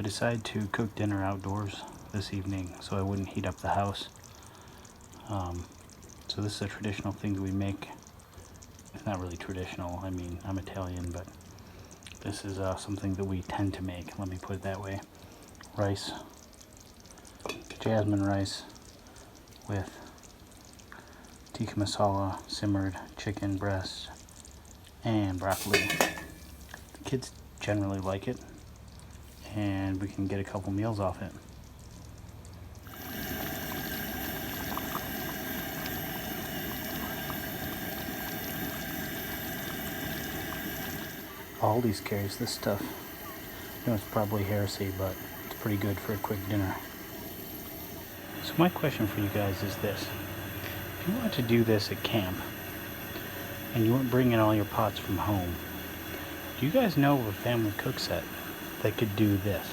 I decided to cook dinner outdoors this evening so I wouldn't heat up the house. So this is a traditional thing that we make. It's not really traditional, I mean, I'm Italian, but this is something that we tend to make, let me put it that way. Rice, jasmine rice with tikka masala, simmered chicken breast, and broccoli. The kids generally like it, and we can get a couple meals off it. Aldi's carries this stuff. I know it's probably heresy, but it's pretty good for a quick dinner. So my question for you guys is this. If you want to do this at camp, and you weren't bringing all your pots from home, do you guys know of a family cook set that could do this?